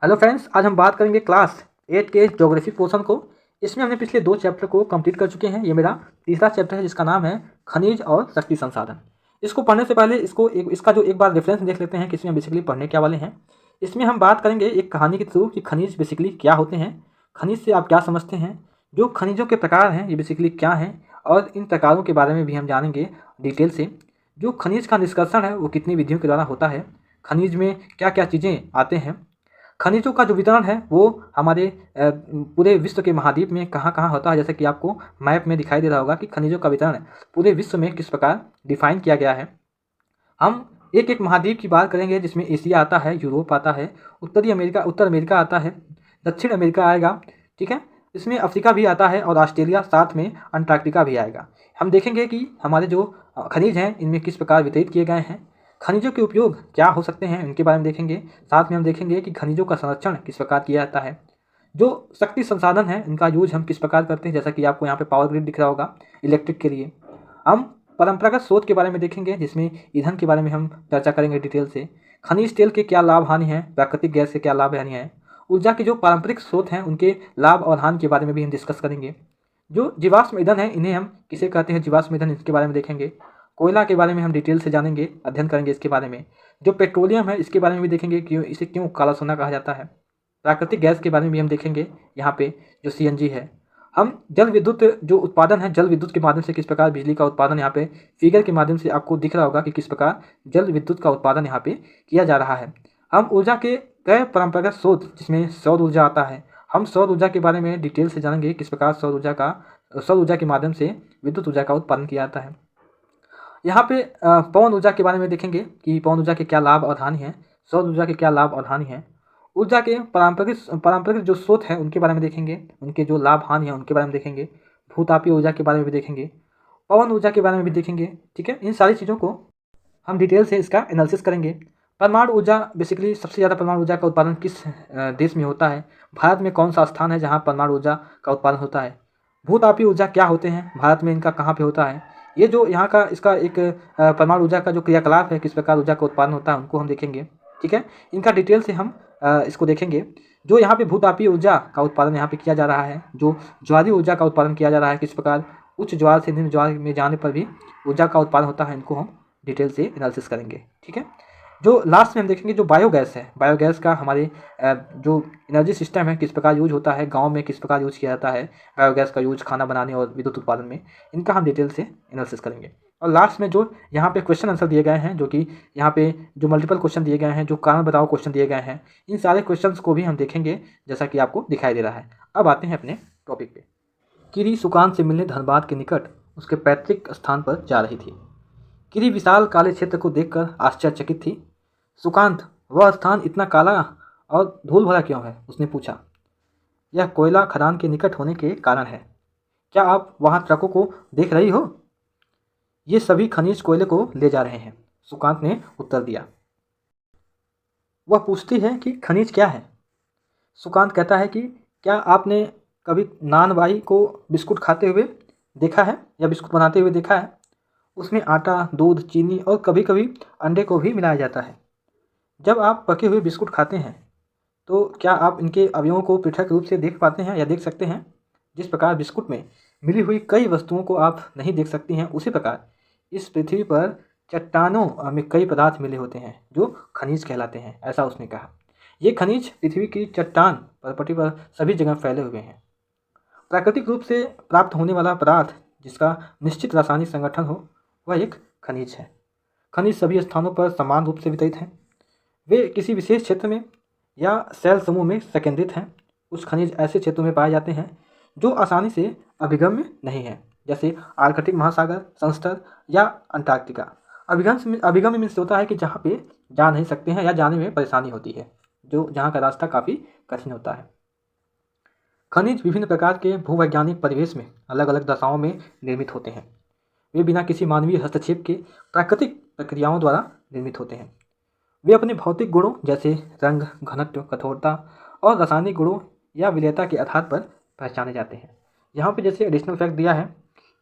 Hello friends, आज हम बात करेंगे क्लास 8 के ज्योग्राफी पोर्शन को। इसमें हमने पिछले 2 चैप्टर को कंप्लीट कर चुके हैं। ये मेरा तीसरा चैप्टर है जिसका नाम है खनिज और शक्ति संसाधन। इसको पढ़ने से पहले इसका जो एक बार रेफरेंस देख लेते हैं कि इसमें हम बेसिकली पढ़ने क्या वाले हैं। इसमें हम बात करेंगे एक कहानी के थ्रू कि खनिज बेसिकली क्या होते हैं, खनिज से आप क्या समझते हैं, जो खनिजों के प्रकार हैं ये बेसिकली क्या हैं, और इन प्रकारों के बारे में भी हम जानेंगे डिटेल से। जो खनिज का निष्कर्षण है वो कितनी विधियों के द्वारा होता है, खनिज में क्या क्या चीज़ें आते हैं, खनिजों का जो वितरण है वो हमारे पूरे विश्व के महाद्वीप में कहाँ कहाँ होता है। जैसे कि आपको मैप में दिखाई दे रहा होगा कि खनिजों का वितरण पूरे विश्व में किस प्रकार डिफाइन किया गया है। हम एक एक महाद्वीप की बात करेंगे जिसमें एशिया आता है, यूरोप आता है, उत्तर अमेरिका आता है, दक्षिण अमेरिका आएगा, ठीक है। इसमें अफ्रीका भी आता है और ऑस्ट्रेलिया, साथ में अंटार्कटिका भी आएगा। हम देखेंगे कि हमारे जो खनिज हैं इनमें किस प्रकार वितरित किए गए हैं, खनिजों के उपयोग क्या हो सकते हैं इनके बारे में देखेंगे। साथ में हम देखेंगे कि खनिजों का संरक्षण किस प्रकार किया जाता है, जो शक्ति संसाधन है इनका यूज हम किस प्रकार करते हैं। जैसा कि आपको यहाँ पे पावर ग्रिड दिख रहा होगा इलेक्ट्रिक के लिए। हम परंपरागत स्रोत के बारे में देखेंगे जिसमें ईंधन के बारे में हम चर्चा करेंगे डिटेल से। खनिज तेल के क्या लाभ हानि हैं, प्राकृतिक गैस के क्या लाभ हानि हैं, ऊर्जा के जो पारंपरिक स्रोत हैं उनके लाभ और हानि के बारे में भी हम डिस्कस करेंगे। जो जीवाश्म ईंधन है इन्हें हम किसे कहते हैं, जीवाश्म ईंधन, इसके बारे में देखेंगे। कोयला के बारे में हम डिटेल से जानेंगे, अध्ययन करेंगे इसके बारे में। जो पेट्रोलियम है इसके बारे में भी देखेंगे कि इसे क्यों काला सोना कहा जाता है। प्राकृतिक गैस के बारे में भी हम देखेंगे, यहाँ पे जो सीएनजी है। हम जल विद्युत जो उत्पादन है, जल विद्युत के माध्यम से किस प्रकार बिजली का उत्पादन, यहाँ पे फिगर के माध्यम से आपको दिख रहा होगा कि किस प्रकार जल विद्युत का उत्पादन यहाँ पे किया जा रहा है। हम ऊर्जा के कई परंपरागत स्रोत जिसमें सौर ऊर्जा आता है, हम सौर ऊर्जा के बारे में डिटेल से जानेंगे किस प्रकार सौर ऊर्जा के माध्यम से विद्युत ऊर्जा का उत्पादन किया जाता है। यहाँ पे पवन ऊर्जा के बारे में देखेंगे कि पवन ऊर्जा के क्या लाभ और हानि हैं, सौर ऊर्जा के क्या लाभ और हानि हैं। ऊर्जा के पारंपरिक जो स्रोत हैं उनके बारे में देखेंगे, उनके जो लाभ हानि हैं उनके बारे में देखेंगे। भूतापीय ऊर्जा के बारे में भी देखेंगे, पवन ऊर्जा के बारे में भी देखेंगे, ठीक है। इन सारी चीज़ों को हम डिटेल से इसका एनालिसिस करेंगे। परमाणु ऊर्जा, बेसिकली सबसे ज़्यादा परमाणु ऊर्जा का उत्पादन किस देश में होता है, भारत में कौन सा स्थान है जहाँ परमाणु ऊर्जा का उत्पादन होता है। भूतापीय ऊर्जा क्या होते हैं, भारत में इनका कहाँ पे होता है। ये जो यहाँ का इसका एक परमाणु ऊर्जा का जो क्रियाकलाप है, किस प्रकार ऊर्जा का उत्पादन होता है, उनको हम देखेंगे, ठीक है। इनका डिटेल से हम इसको देखेंगे। जो यहाँ पे भूतापीय ऊर्जा का उत्पादन यहाँ पे किया जा रहा है, जो ज्वारीय ऊर्जा का उत्पादन किया जा रहा है, किस प्रकार उच्च ज्वार से निम्न ज्वार में जाने पर भी ऊर्जा का उत्पादन होता है, इनको हम डिटेल से एनालिसिस करेंगे, ठीक है। जो लास्ट में हम देखेंगे जो बायोगैस है, बायोगैस का हमारे जो एनर्जी सिस्टम है किस प्रकार यूज होता है, गांव में किस प्रकार यूज किया जाता है बायोगैस का यूज खाना बनाने और विद्युत उत्पादन में, इनका हम डिटेल से एनालिसिस करेंगे। और लास्ट में जो यहाँ पे क्वेश्चन आंसर दिए गए हैं, जो कि यहाँ पे जो मल्टीपल क्वेश्चन दिए गए हैं, जो कारण बताओ क्वेश्चन दिए गए हैं, इन सारे क्वेश्चंस को भी हम देखेंगे जैसा कि आपको दिखाई दे रहा है। अब आते हैं अपने टॉपिक पे। किरी सुकांत से मिलने धनबाद के निकट उसके पैतृक स्थान पर जा रही थी। किरी विशाल काले क्षेत्र को देखकर आश्चर्यचकित थी। सुकांत, वह स्थान इतना काला और धूल भरा क्यों है? उसने पूछा। यह कोयला खदान के निकट होने के कारण है। क्या आप वहाँ ट्रकों को देख रही हो? ये सभी खनिज कोयले को ले जा रहे हैं, सुकांत ने उत्तर दिया। वह पूछती है कि खनिज क्या है? सुकांत कहता है कि क्या आपने कभी नानबाई को बिस्कुट खाते हुए देखा है या बिस्कुट बनाते हुए देखा है? उसमें आटा, दूध, चीनी और कभी कभी अंडे को भी मिलाया जाता है। जब आप पके हुए बिस्कुट खाते हैं तो क्या आप इनके अवयवों को पृथक रूप से देख पाते हैं या देख सकते हैं? जिस प्रकार बिस्कुट में मिली हुई कई वस्तुओं को आप नहीं देख सकती हैं, उसी प्रकार इस पृथ्वी पर चट्टानों में कई पदार्थ मिले होते हैं जो खनिज कहलाते हैं, ऐसा उसने कहा। ये खनिज पृथ्वी की चट्टान पटी पर सभी जगह फैले हुए हैं। प्राकृतिक रूप से प्राप्त होने वाला पदार्थ जिसका निश्चित रासायनिक संगठन हो वह एक खनिज है। खनिज सभी स्थानों पर समान रूप से वितरित हैं। वे किसी विशेष क्षेत्र में या सेल समूह में संकेंद्रित हैं। कुछ खनिज ऐसे क्षेत्रों में पाए जाते हैं जो आसानी से अभिगम्य नहीं है, जैसे आर्कटिक महासागर, संस्तर या अंटार्कटिका। अभिगम्य मीन्स होता है कि जहाँ पे जा नहीं सकते हैं या जाने में परेशानी होती है, जो जहाँ का रास्ता काफ़ी कठिन होता है। खनिज विभिन्न प्रकार के भूवैज्ञानिक परिवेश में अलग अलग दशाओं में निर्मित होते हैं। वे बिना किसी मानवीय हस्तक्षेप के प्राकृतिक प्रक्रियाओं द्वारा निर्मित होते हैं। वे अपने भौतिक गुणों जैसे रंग, घनत्व, कठोरता और रासायनिक गुणों या विलेयता के आधार पर पहचाने जाते हैं। यहाँ पे जैसे एडिशनल फैक्ट दिया है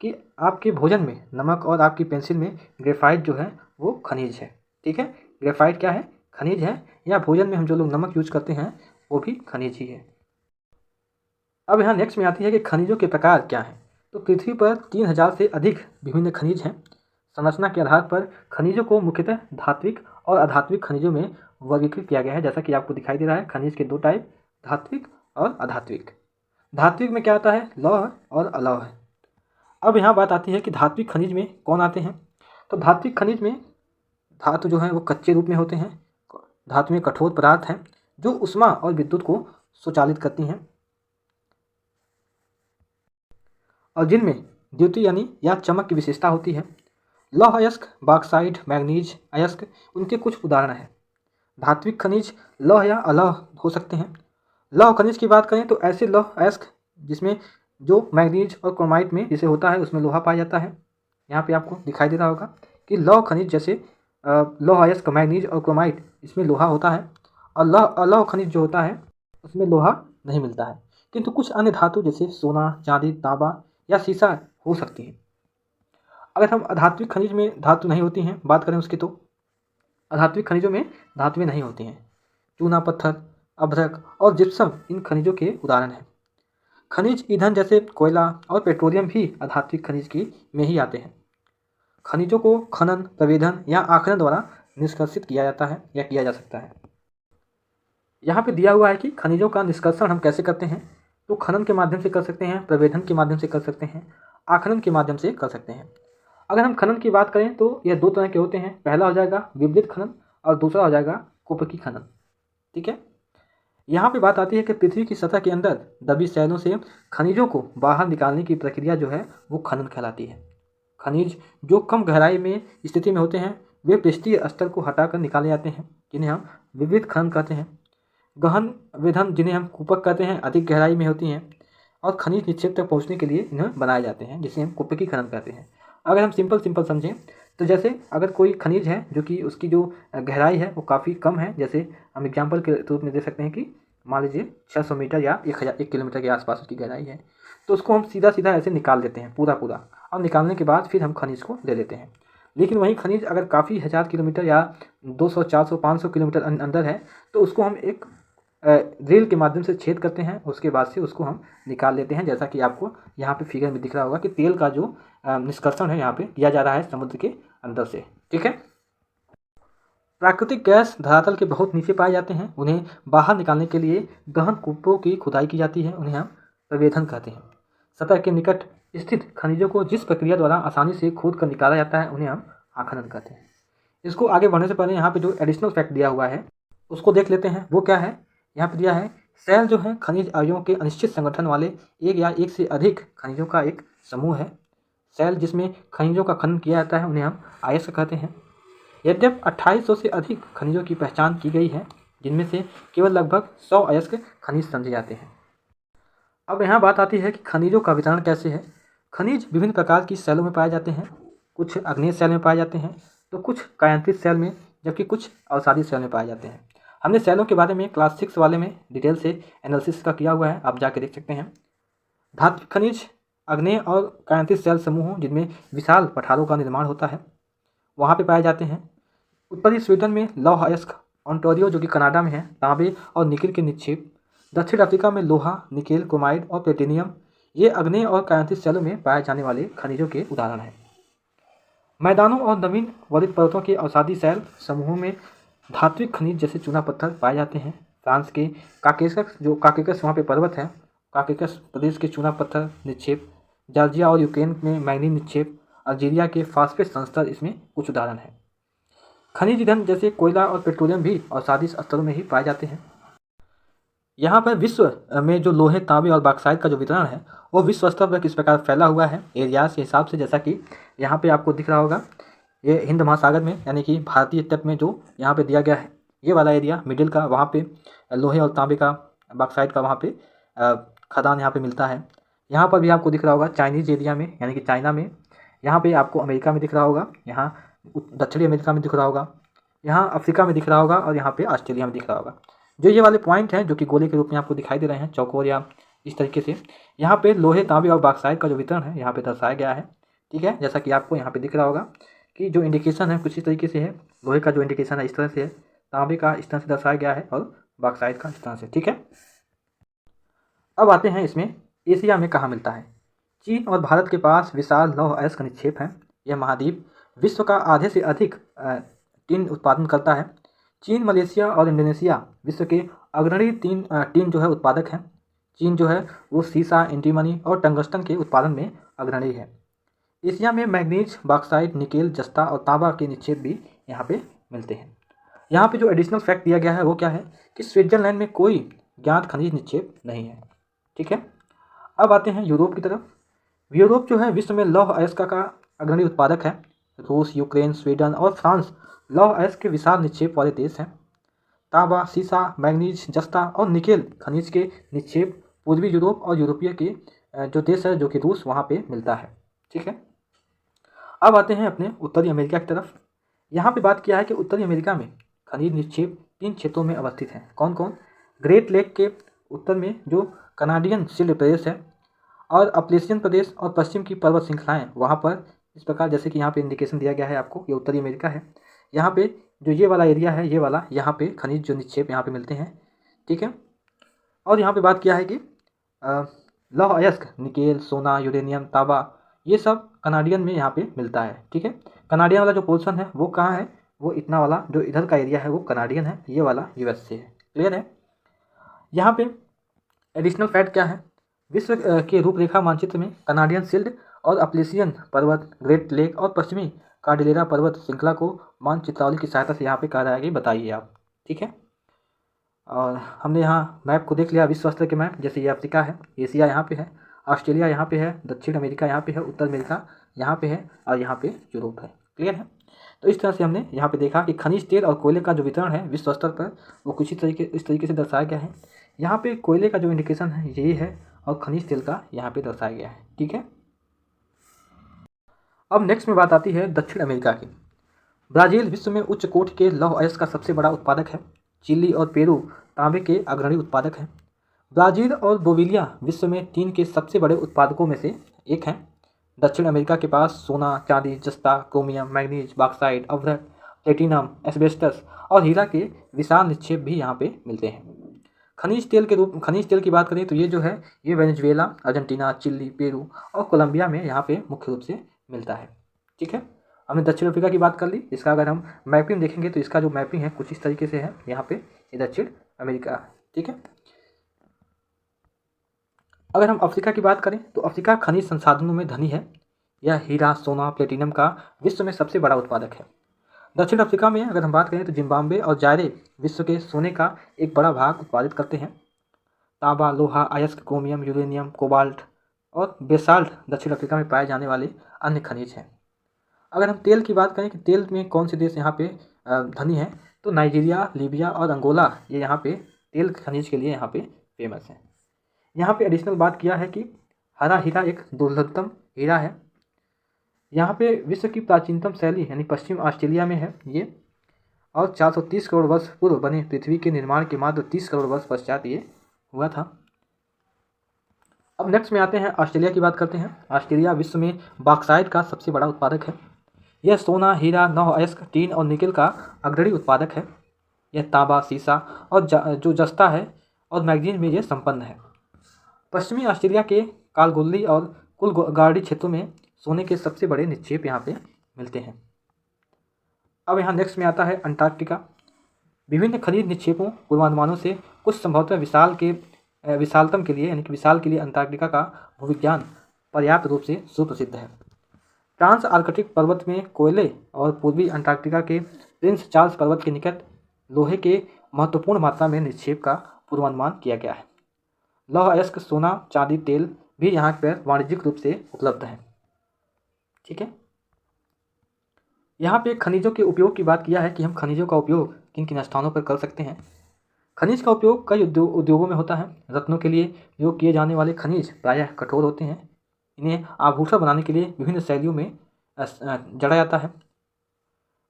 कि आपके भोजन में नमक और आपकी पेंसिल में ग्रेफाइट जो है वो खनिज है, ठीक है। ग्रेफाइट क्या है? खनिज है। या भोजन में हम जो लोग नमक यूज करते हैं वो भी खनिज ही है। अब यहाँ नेक्स्ट में आती है कि खनिजों के प्रकार क्या हैं। तो पृथ्वी पर 3000 से अधिक विभिन्न खनिज हैं। संरचना के आधार पर खनिजों को मुख्यतः धात्विक और अधात्विक खनिजों में वर्गीकृत किया गया है। जैसा कि आपको दिखाई दे रहा है, खनिज के दो टाइप, धात्विक और अधात्विक। धात्विक में क्या आता है, लौह और अलौह है। अब यहाँ बात आती है कि धात्विक खनिज में कौन आते हैं। तो धात्विक खनिज में धातु जो है वो कच्चे रूप में होते हैं। धातु में कठोर पदार्थ हैं जो ऊष्मा और विद्युत को स्वचालित करती हैं और जिनमें द्युति यानी या चमक की विशेषता होती है। लौह अयस्क, बॉक्साइट, मैग्नीज अयस्क उनके कुछ उदाहरण हैं। धात्विक खनिज लौह या अलौह हो सकते हैं। लौह खनिज की बात करें तो ऐसे लौह अयस्क जिसमें जो मैग्नीज और क्रोमाइट में जिसे होता है उसमें लोहा पाया जाता है। यहाँ पे आपको दिखाई दे रहा होगा कि लौह खनिज जैसे लौह अयस्क, मैग्नीज और क्रोमाइट इसमें लोहा होता है और अलौह खनिज जो होता है उसमें लोहा नहीं मिलता है। किंतु कुछ अन्य धातु जैसे सोना, चांदी, तांबा या सीसा हो सकती है। अगर हम अधात्विक खनिज में धातु नहीं होती हैं बात करें उसकी, तो अधात्विक खनिजों में धातुएं नहीं होती हैं। चूना पत्थर, अभ्रक और जिप्सम इन खनिजों के उदाहरण हैं। खनिज ईंधन जैसे कोयला और पेट्रोलियम भी अधात्विक खनिज की में ही आते हैं। खनिजों को खनन, प्रवेधन या आखनन द्वारा निष्कर्षित किया जाता है या किया जा सकता है। यहाँ पे दिया हुआ है कि खनिजों का निष्कर्षण हम कैसे करते हैं। तो खनन के माध्यम से कर सकते हैं, प्रवेधन के माध्यम से कर सकते हैं, आखनन के माध्यम से कर सकते हैं। अगर हम खनन की बात करें तो यह दो तरह के होते हैं। पहला हो जाएगा विवृत खनन और दूसरा हो जाएगा कुपकी खनन। ठीक है। यहाँ पे बात आती है कि पृथ्वी की सतह के अंदर दबी शैलों से खनिजों को बाहर निकालने की प्रक्रिया जो है वो खनन कहलाती है। खनिज जो कम गहराई में स्थिति में होते हैं वे पृष्ठीय स्तर को हटाकर निकाले जाते हैं, जिन्हें हम विवृत खनन कहते हैं। गहन वेधन जिन्हें हम कूपक कहते हैं अधिक गहराई में होती हैं और खनिज निक्षेप तक पहुंचने के लिए इन्हें बनाए जाते हैं, जिसे हम कुपकी खनन कहते हैं। अगर हम सिंपल समझें तो जैसे अगर कोई खनिज है जो कि उसकी जो गहराई है वो काफ़ी कम है, जैसे हम एग्जांपल के रूप में दे सकते हैं कि मान लीजिए 600 मीटर या 1 किलोमीटर के आसपास उसकी गहराई है, तो उसको हम सीधा ऐसे निकाल देते हैं पूरा और निकालने के बाद फिर हम खनिज को ले लेते हैं। लेकिन वही खनिज अगर काफ़ी 1000 किलोमीटर या 200, 400, 500 किलोमीटर अंदर है तो उसको हम एक ड्रिल के माध्यम से छेद करते हैं, उसके बाद से उसको हम निकाल लेते हैं। जैसा कि आपको यहाँ पे फिगर में दिख रहा होगा कि तेल का जो निष्कर्षण है यहाँ पे किया जा रहा है समुद्र के अंदर से। ठीक है। प्राकृतिक गैस धरातल के बहुत नीचे पाए जाते हैं। उन्हें बाहर निकालने के लिए गहन कूपों की खुदाई की जाती है, उन्हें हम प्रवेधन कहते हैं। सतह के निकट स्थित खनिजों को जिस प्रक्रिया द्वारा आसानी से खोद कर निकाला जाता है उन्हें हम आखनन कहते हैं। इसको आगे बढ़ने से पहले यहाँ पे जो एडिशनल फैक्ट दिया हुआ है उसको देख लेते हैं। वो क्या है, यहाँ पे दिया है सेल जो है खनिज अवयवों के अनिश्चित संगठन वाले एक या एक से अधिक खनिजों का एक समूह है। सेल जिसमें खनिजों का खनन किया जाता है उन्हें हम अयस्क कहते हैं। यद्यप 2800 से अधिक खनिजों की पहचान की गई है, जिनमें से केवल लगभग 100 अयस्क खनिज समझे जाते हैं। अब यहाँ बात आती है कि खनिजों का वितरण कैसे है। खनिज विभिन्न प्रकार की सेलों में पाए जाते हैं। कुछ अग्नेय सेल में पाए जाते हैं तो कुछ कायांत्रित सेल में, जबकि कुछ अवसादी सेल में पाए जाते हैं। हमने सेलों के बारे में क्लास 6 वाले में डिटेल से एनालिसिस का किया हुआ है, आप जाके देख सकते हैं। धातु खनिज अग्नेय और कायांत्रित सेल समूह जिनमें विशाल पठारों का निर्माण होता है वहाँ पे पाए जाते हैं। उत्तरी स्वीडन में लौह अयस्क, ओंटारियो जो कि कनाडा में है, तांबे और निकेल के निक्षेप। दक्षिण अफ्रीका में लोहा, निकेल, क्रोमाइड और प्लेटिनियम ये अग्नेय और कायांत्रित सेलों में पाए जाने वाले खनिजों के उदाहरण हैं। मैदानों और नवीन वरित पर्वतों के अवसादी सेल समूहों में धात्विक खनिज जैसे चूना पत्थर पाए जाते हैं। फ्रांस के काकेकस वहाँ पे पर्वत है, काकेकस प्रदेश के चूना पत्थर निक्षेप। जॉर्जिया और यूक्रेन में मैग्नीज निक्षेप। अल्जीरिया के फास्फेट संस्तर इसमें कुछ उदाहरण हैं। खनिज ईंधन जैसे कोयला और पेट्रोलियम भी अवसादी स्तरों में ही पाए जाते हैं। यहाँ पर विश्व में जो लोहे, तांबे और बॉक्साइट का जो वितरण है वो विश्व स्तर पर किस प्रकार फैला हुआ है एरियाज के हिसाब से, जैसा कि यहाँ पे आपको दिख रहा होगा। ये हिंद महासागर में यानी कि भारतीय तट में जो यहाँ पे दिया गया है ये वाला एरिया मिडिल का, वहाँ पे लोहे और तांबे का, बॉक्साइट का वहाँ पे खदान यहाँ पे मिलता है। यहाँ पर भी आपको दिख रहा होगा चाइनीज एरिया में यानी कि चाइना में। यहाँ पे आपको अमेरिका में दिख रहा होगा, यहाँ दक्षिणी अमेरिका में दिख रहा होगा, यहाँ अफ्रीका में दिख रहा होगा और यहाँ पे ऑस्ट्रेलिया में दिख रहा होगा। जो ये वाले पॉइंट हैं जो कि गोले के रूप में आपको दिखाई दे रहे हैं चौकोर या इस तरीके से, यहाँ पे लोहे, तांबे और बॉक्साइट का जो वितरण है यहाँ पे दर्शाया गया है। ठीक है। जैसा कि आपको यहाँ पे दिख रहा होगा कि जो इंडिकेशन है कुछ इस तरीके से है। लोहे का जो इंडिकेशन है इस तरह से है, तांबे का इस तरह से दर्शाया गया है और बॉक्साइट का इस तरह से। ठीक है, अब आते हैं इसमें एशिया में कहाँ मिलता है। चीन और भारत के पास विशाल लौह अयस्क निक्षेप हैं। यह महाद्वीप विश्व का आधे से अधिक टीन उत्पादन करता है। चीन, मलेशिया और इंडोनेशिया विश्व के अग्रणी टीन जो है उत्पादक हैं। चीन जो है वो सीसा, एंटीमनी और टंगस्टन के उत्पादन में अग्रणी है। एशिया में मैग्नीज, बॉक्साइट, निकेल, जस्ता और तांबा के निक्षेप भी यहाँ पे मिलते हैं। यहाँ पे जो एडिशनल फैक्ट दिया गया है वो क्या है कि स्विट्जरलैंड में कोई ज्ञात खनिज निक्षेप नहीं है। ठीक है, अब आते हैं यूरोप की तरफ। यूरोप जो है विश्व में लौह अयस्क का अग्रणी उत्पादक है। रूस, यूक्रेन, स्वीडन और फ्रांस लौह अयस्क के विशाल निक्षेप वाले देश हैं। तांबा, सीसा, मैग्नीज, जस्ता और निकेल खनिज के निक्षेप पूर्वी यूरोप और यूरोपीय के जो देश है जो कि रूस, वहाँ पे मिलता है। ठीक है, अब आते हैं अपने उत्तरी अमेरिका की तरफ। यहाँ पे बात किया है कि उत्तरी अमेरिका में खनिज निक्षेप 3 क्षेत्रों में अवस्थित हैं। कौन कौन? ग्रेट लेक के उत्तर में जो कनाडियन शिल्ड प्रदेश है और अपलेशियन प्रदेश और पश्चिम की पर्वत श्रृंखलाएं वहाँ पर इस प्रकार, जैसे कि यहाँ पे इंडिकेशन दिया गया है आपको, ये उत्तरी अमेरिका है। यहाँ पे जो ये वाला एरिया है, ये वाला, यहाँ पे खनिज जो निक्षेप यहाँ पे मिलते हैं। ठीक है, और यहाँ पे बात किया है कि लौह अयस्क, निकेल, सोना, यूरेनियम, तांबा, ये सब कनाडियन में यहाँ पे मिलता है। ठीक है, कनाडियन वाला जो पोर्शन है वो कहाँ है? वो इतना वाला जो इधर का एरिया है वो कनाडियन है, ये वाला यूएस से है। क्लियर है? यहाँ पे एडिशनल फैक्ट क्या है? विश्व के रूपरेखा मानचित्र में कनाडियन शिल्ड और अपलेशियन पर्वत, ग्रेट लेक और पश्चिमी कार्डिलेरा पर्वत श्रृंखला को मानचित्रावली की सहायता से यहाँ पे कहा जाएगा, बताइए आप। ठीक है, और हमने यहाँ मैप को देख लिया, विश्व स्तर के मैप। जैसे ये अफ्रीका है, एशिया यहाँ पे है, ऑस्ट्रेलिया यहाँ पे है, दक्षिण अमेरिका यहाँ पे है, उत्तर अमेरिका यहाँ पे है और यहाँ पे यूरोप है। क्लियर है? तो इस तरह से हमने यहाँ पे देखा कि खनिज तेल और कोयले का जो वितरण है विश्व स्तर पर वो कुछ इस तरीके से दर्शाया गया है। यहाँ पे कोयले का जो इंडिकेशन है यही है और खनिज तेल का यहाँ पे दर्शाया गया है। ठीक है, अब नेक्स्ट में बात आती है दक्षिण अमेरिका की। ब्राज़ील विश्व में उच्च कोटि के लौह अयस्क का सबसे बड़ा उत्पादक है। चिली और पेरू तांबे के अग्रणी उत्पादक हैं। ब्राज़ील और बोलिविया विश्व में 3 के सबसे बड़े उत्पादकों में से एक हैं। दक्षिण अमेरिका के पास सोना, चांदी, जस्ता, क्रोमियम, मैग्नीज, बॉक्साइट, अवरट, प्लेटिनम, एस्बेस्टस और हीरा के विशाल निक्षेप भी यहाँ पे मिलते हैं। खनिज तेल की बात करें तो ये जो है ये वेनेजुएला, अर्जेंटीना, चिली, पेरू और कोलंबिया में यहाँ पे मुख्य रूप से मिलता है। ठीक है, हमने दक्षिण अफ्रीका की बात कर ली। इसका अगर हम मैपिंग देखेंगे तो इसका जो मैपिंग है कुछ इस तरीके से है। यहाँ पे ये दक्षिण अमेरिका है। ठीक है, अगर हम अफ्रीका की बात करें तो अफ्रीका खनिज संसाधनों में धनी है। यह हीरा, सोना, प्लेटिनम का विश्व में सबसे बड़ा उत्पादक है। दक्षिण अफ्रीका में अगर हम बात करें तो जिम्बाब्वे और जायरे विश्व के सोने का एक बड़ा भाग उत्पादित करते हैं। तांबा, लोहा, अयस्क, क्रोमियम, यूरेनियम, कोबाल्ट और बेसाल्ट दक्षिण अफ्रीका में पाए जाने वाले अन्य खनिज हैं। अगर हम तेल की बात करें कि तेल में कौन से देश यहाँ पे धनी है तो नाइजीरिया, लीबिया और अंगोला ये यहाँ पे तेल खनिज के लिए यहाँ पे फेमस है। यहाँ पे एडिशनल बात किया है कि हरा हीरा एक दुर्लभतम हीरा है। यहाँ पे विश्व की प्राचीनतम शैली यानी पश्चिम ऑस्ट्रेलिया में है ये, और 430 करोड़ वर्ष पूर्व बने पृथ्वी के निर्माण के मात्र 30 करोड़ वर्ष पश्चात ये हुआ था। अब नेक्स्ट में आते हैं, ऑस्ट्रेलिया की बात करते हैं। ऑस्ट्रेलिया विश्व में बॉक्साइट का सबसे बड़ा उत्पादक है। यह सोना, हीरा, लौह अयस्क, टीन और निकेल का अग्रणी उत्पादक है। यह तांबा, सीसा और जो जस्ता है और मैग्नीज में यह संपन्न है। पश्चिमी ऑस्ट्रेलिया के कालगोल्ली और कुलगार्डी क्षेत्रों में सोने के सबसे बड़े निक्षेप यहाँ पे मिलते हैं। अब यहाँ नेक्स्ट में आता है अंटार्कटिका। विभिन्न खनिज निक्षेपों पूर्वानुमानों से कुछ संभवतः विशालतम के लिए यानी कि विशाल के लिए अंटार्कटिका का भूविज्ञान पर्याप्त रूप से सुप्रसिद्ध है। ट्रांस आर्कटिक पर्वत में कोयले और पूर्वी अंटार्कटिका के प्रिंस चार्ल्स पर्वत के निकट लोहे के महत्वपूर्ण मात्रा में निक्षेप का पूर्वानुमान किया गया है। लौह अयस्क, सोना, चांदी, तेल भी यहाँ पर वाणिज्यिक रूप से उपलब्ध है। ठीक है, यहाँ पे खनिजों के उपयोग की बात किया है कि हम खनिजों का उपयोग किन किन स्थानों पर कर सकते हैं। खनिज का उपयोग कई उद्योगों में होता है। रत्नों के लिए उपयोग किए जाने वाले खनिज प्रायः कठोर होते हैं। इन्हें आभूषण बनाने के लिए विभिन्न शैलियों में जड़ा जाता है।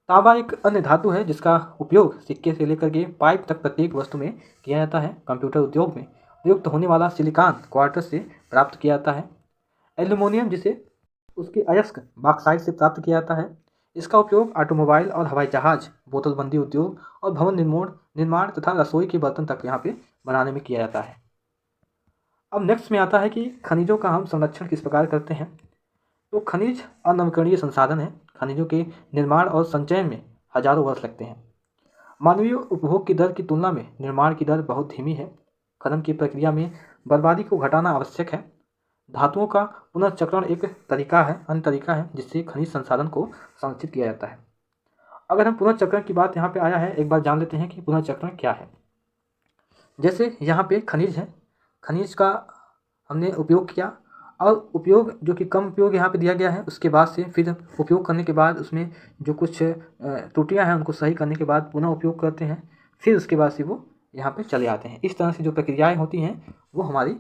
तांबा एक अन्य धातु है जिसका उपयोग सिक्के से लेकर के पाइप तक प्रत्येक वस्तु में किया जाता है। कंप्यूटर उद्योग में प्रयुक्त होने वाला सिलिकॉन क्वार्ट्ज से प्राप्त किया जाता है। एल्यूमिनियम जिसे उसके अयस्क बॉक्साइट से प्राप्त किया जाता है। इसका उपयोग ऑटोमोबाइल और हवाई जहाज, बोतलबंदी उद्योग और भवन निर्माण तथा रसोई के बर्तन तक यहाँ पे बनाने में किया जाता है। अब नेक्स्ट में आता है कि खनिजों का हम संरक्षण किस प्रकार करते हैं। तो खनिज अनवकरणीय संसाधन है। खनिजों के निर्माण और संचयन में हजारों वर्ष लगते हैं। मानवीय उपभोग की दर की तुलना में निर्माण की दर बहुत धीमी है। खनन की प्रक्रिया में बर्बादी को घटाना आवश्यक है। धातुओं का पुनर्चक्रण एक अन्य तरीका है जिससे खनिज संसाधन को संरक्षित किया जाता है। अगर हम पुनर्चक्रण की बात यहाँ पे आया है, एक बार जान लेते हैं कि पुनर्चक्रण क्या है। जैसे यहाँ पे खनिज है, खनिज का हमने उपयोग किया और उपयोग जो कि कम उपयोग यहाँ पे दिया गया है, उसके बाद से फिर उपयोग करने के बाद उसमें जो कुछ त्रुटियाँ हैं उनको सही करने के बाद पुनः उपयोग करते हैं, फिर उसके बाद से वो यहाँ पे चले आते हैं। इस तरह से जो प्रक्रियाएँ होती हैं वो हमारी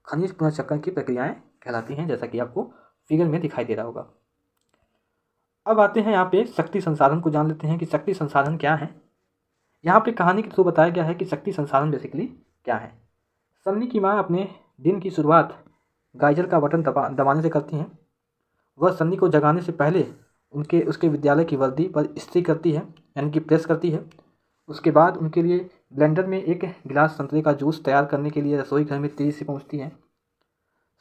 खनिज पुनर्चक्रण की प्रक्रियाएँ कहलाती हैं, जैसा कि आपको फिगर में दिखाई दे रहा होगा। अब आते हैं यहाँ पे शक्ति संसाधन को जान लेते हैं कि शक्ति संसाधन क्या है। यहाँ पे कहानी के थ्रू बताया गया है कि शक्ति संसाधन बेसिकली क्या है। सन्नी की माँ अपने दिन की शुरुआत गाइजर का बटन दबाने से करती हैं। वह सन्नी को जगाने से पहले उसके विद्यालय की वर्दी पर इस्त्री करती है, यानी कि प्रेस करती है। उसके बाद उनके लिए ब्लेंडर में एक गिलास संतरे का जूस तैयार करने के लिए रसोई घर में तेज़ी से पहुँचती है।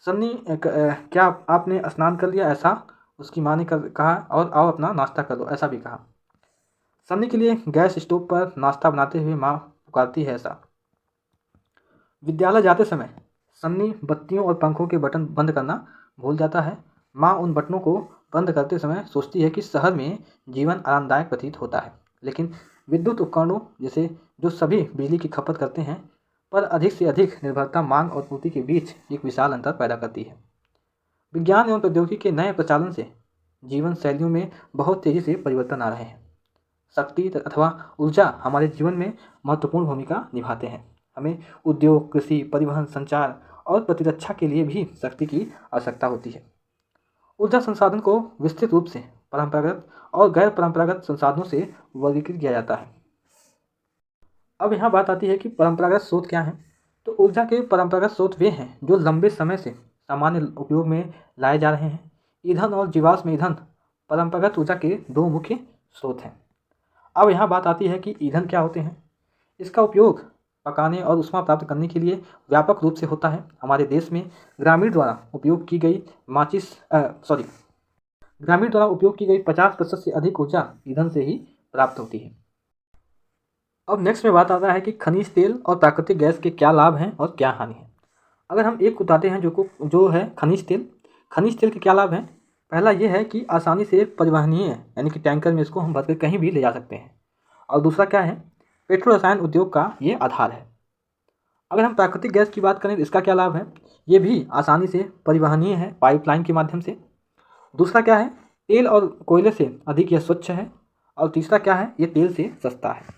सन्नी क्या आपने स्नान कर लिया, ऐसा उसकी माँ ने कहा, और आओ अपना नाश्ता कर लो, ऐसा भी कहा। सन्नी के लिए गैस स्टोव पर नाश्ता बनाते हुए माँ पुकारती है ऐसा। विद्यालय जाते समय सन्नी बत्तियों और पंखों के बटन बंद करना भूल जाता है। माँ उन बटनों को बंद करते समय सोचती है कि शहर में जीवन आरामदायक प्रतीत होता है, लेकिन विद्युत उपकरणों जैसे जो सभी बिजली की खपत करते हैं पर अधिक से अधिक निर्भरता मांग और पूर्ति के बीच एक विशाल अंतर पैदा करती है। विज्ञान एवं प्रौद्योगिकी के नए प्रचालन से जीवन शैलियों में बहुत तेज़ी से परिवर्तन आ रहे हैं। शक्ति अथवा ऊर्जा हमारे जीवन में महत्वपूर्ण भूमिका निभाते हैं। हमें उद्योग, कृषि, परिवहन, संचार और प्रतिरक्षा के लिए भी शक्ति की आवश्यकता होती है। ऊर्जा संसाधन को विस्तृत रूप से परंपरागत और गैर परंपरागत संसाधनों से वर्गीकृत किया जाता है। अब यहाँ बात आती है कि परंपरागत स्रोत क्या हैं। तो ऊर्जा के परंपरागत स्रोत वे हैं जो लंबे समय से सामान्य उपयोग में लाए जा रहे हैं। ईंधन और जीवाश्म ईंधन परंपरागत ऊर्जा के दो मुख्य स्रोत हैं। अब यहाँ बात आती है कि ईंधन क्या होते हैं। इसका उपयोग पकाने और ऊष्मा प्राप्त करने के लिए व्यापक रूप से होता है। हमारे देश में ग्रामीण द्वारा उपयोग की गई 50% से अधिक ऊर्जा ईंधन से ही प्राप्त होती है। अब नेक्स्ट में बात आता है कि खनिज तेल और प्राकृतिक गैस के क्या लाभ हैं और क्या हानि है। अगर हम एक उठाते हैं जो है खनिज तेल के क्या लाभ हैं। पहला ये है कि आसानी से परिवहनीय है, यानी कि टैंकर में इसको हम भरकर कहीं भी ले जा सकते हैं। और दूसरा क्या है, पेट्रो रसायन उद्योग का ये आधार है। अगर हम प्राकृतिक गैस की बात करें तो इसका क्या लाभ है, ये भी आसानी से परिवहनीय है पाइपलाइन के माध्यम से। दूसरा क्या है, तेल और कोयले से अधिक यह स्वच्छ है। और तीसरा क्या है, ये तेल से सस्ता है।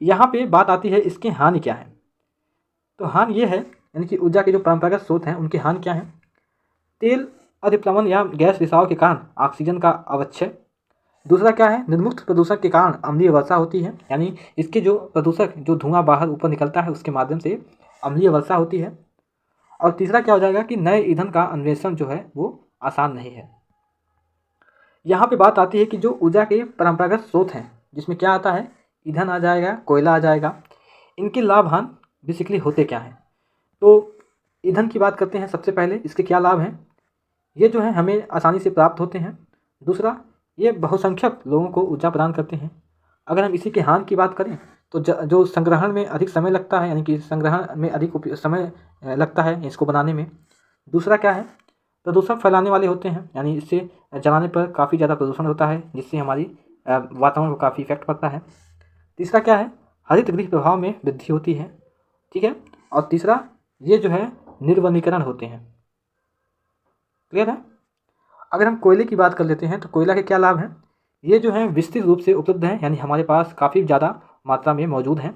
यहाँ पे बात आती है इसके हानि क्या है। तो हानि ये है, यानी कि ऊर्जा के जो परंपरागत स्रोत हैं उनकी हानि क्या है। तेल अधिप्लवन या गैस रिसाव के कारण ऑक्सीजन का अवक्षय। दूसरा क्या है, निर्मुक्त प्रदूषण के कारण अम्लीय वर्षा होती है, यानी इसके जो प्रदूषक जो धुआं बाहर ऊपर निकलता है उसके माध्यम से अम्लीय वर्षा होती है। और तीसरा क्या हो जाएगा कि नए ईंधन का अन्वेषण जो है वो आसान नहीं है। यहाँ पे बात आती है कि जो ऊर्जा के परंपरागत स्रोत हैं जिसमें क्या आता है, ईंधन आ जाएगा, कोयला आ जाएगा, इनके लाभ हानि बेसिकली होते क्या हैं। तो ईंधन की बात करते हैं। सबसे पहले इसके क्या लाभ हैं, ये जो है हमें आसानी से प्राप्त होते हैं। दूसरा, ये बहुसंख्यक लोगों को ऊर्जा प्रदान करते हैं। अगर हम इसी के हानि की बात करें तो जो संग्रहण में अधिक समय लगता है, यानी कि संग्रहण में अधिक समय लगता है इसको बनाने में। दूसरा क्या है, प्रदूषण फैलाने वाले होते हैं, यानी इससे जलाने पर काफ़ी ज़्यादा प्रदूषण होता है जिससे हमारी वातावरण को काफ़ी इफेक्ट पड़ता है। तीसरा क्या है, हरित गृह प्रभाव में वृद्धि होती है, ठीक है। और तीसरा, ये जो है निर्वनीकरण होते हैं। क्लियर है। अगर हम कोयले की बात कर लेते हैं तो कोयला के क्या लाभ हैं, ये जो है विस्तृत रूप से उपलब्ध हैं, यानी हमारे पास काफ़ी ज़्यादा मात्रा में मौजूद हैं।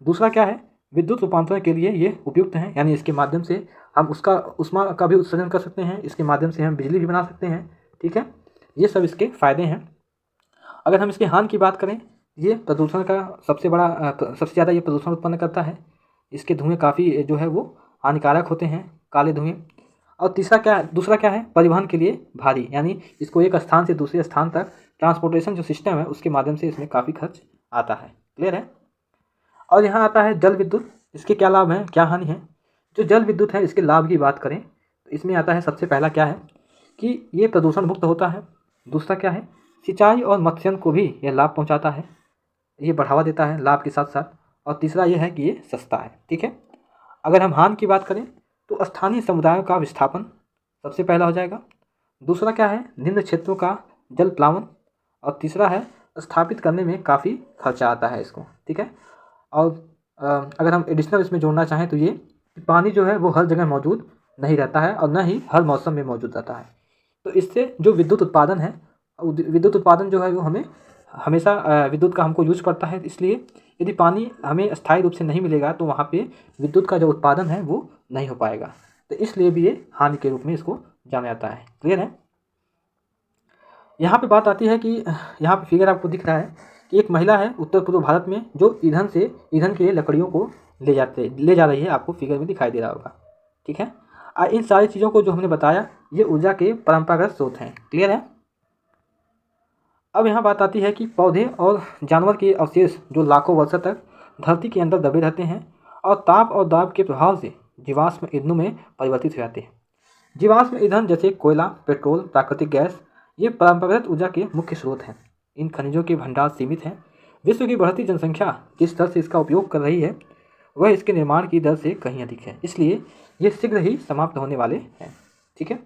दूसरा क्या है, विद्युत रूपांतरण के लिए ये उपयुक्त हैं, यानी इसके माध्यम से हम उसका ऊष्मा का भी उत्सर्जन कर सकते हैं, इसके माध्यम से हम बिजली भी बना सकते हैं, ठीक है। ये सब इसके फ़ायदे हैं। अगर हम इसके हानि की बात करें, ये प्रदूषण का सबसे ज़्यादा ये प्रदूषण उत्पन्न करता है। इसके धुएँ काफ़ी जो है वो हानिकारक होते हैं, काले धुएँ। और दूसरा क्या है, परिवहन के लिए भारी, यानी इसको एक स्थान से दूसरे स्थान तक ट्रांसपोर्टेशन जो सिस्टम है उसके माध्यम से इसमें काफ़ी खर्च आता है। क्लियर है। और यहाँ आता है जल विद्युत। इसके क्या लाभ हैं, क्या हानि है। जो जल विद्युत है इसके लाभ की बात करें तो इसमें आता है सबसे पहला क्या है कि ये प्रदूषण मुक्त होता है। दूसरा क्या है, सिंचाई और मत्स्यन को भी यह लाभ पहुँचाता है, ये बढ़ावा देता है लाभ के साथ साथ। और तीसरा ये है कि ये सस्ता है। ठीक है, अगर हम हानि की बात करें तो स्थानीय समुदायों का विस्थापन सबसे पहला हो जाएगा। दूसरा क्या है, निम्न क्षेत्रों का जल प्लावन। और तीसरा है, स्थापित करने में काफ़ी खर्चा आता है इसको। ठीक है, और अगर हम एडिशनल इसमें जोड़ना चाहें तो ये कि पानी जो है वो हर जगह मौजूद नहीं रहता है और न ही हर मौसम में मौजूद रहता है। तो इससे जो विद्युत उत्पादन है, विद्युत उत्पादन जो है वो हमें हमेशा विद्युत का हमको यूज पड़ता है। इसलिए यदि पानी हमें स्थायी रूप से नहीं मिलेगा तो वहाँ पे विद्युत का जो उत्पादन है वो नहीं हो पाएगा। तो इसलिए भी ये हानि के रूप में इसको जाना जाता है। क्लियर है। यहाँ पे बात आती है कि यहाँ पे फिगर आपको दिख रहा है कि एक महिला है उत्तर पूर्व भारत में जो ईंधन के लिए लकड़ियों को ले जा रही है, आपको फिगर में दिखाई दे रहा होगा। ठीक है, इन सारी चीज़ों को जो हमने बताया ये ऊर्जा के परंपरागत स्रोत हैं। क्लियर है। अब यहाँ बात आती है कि पौधे और जानवर के अवशेष जो लाखों वर्षों तक धरती के अंदर दबे रहते हैं और ताप और दाब के प्रभाव से जीवाश्म ईंधनों में परिवर्तित हो जाते हैं। जीवाश्म ईंधन जैसे कोयला, पेट्रोल, प्राकृतिक गैस ये परंपरागत ऊर्जा के मुख्य स्रोत हैं। इन खनिजों के भंडार सीमित हैं। विश्व की बढ़ती जनसंख्या जिस दर से इसका उपयोग कर रही है वह इसके निर्माण की दर से कहीं अधिक है, इसलिए ये शीघ्र ही समाप्त होने वाले हैं। ठीक है।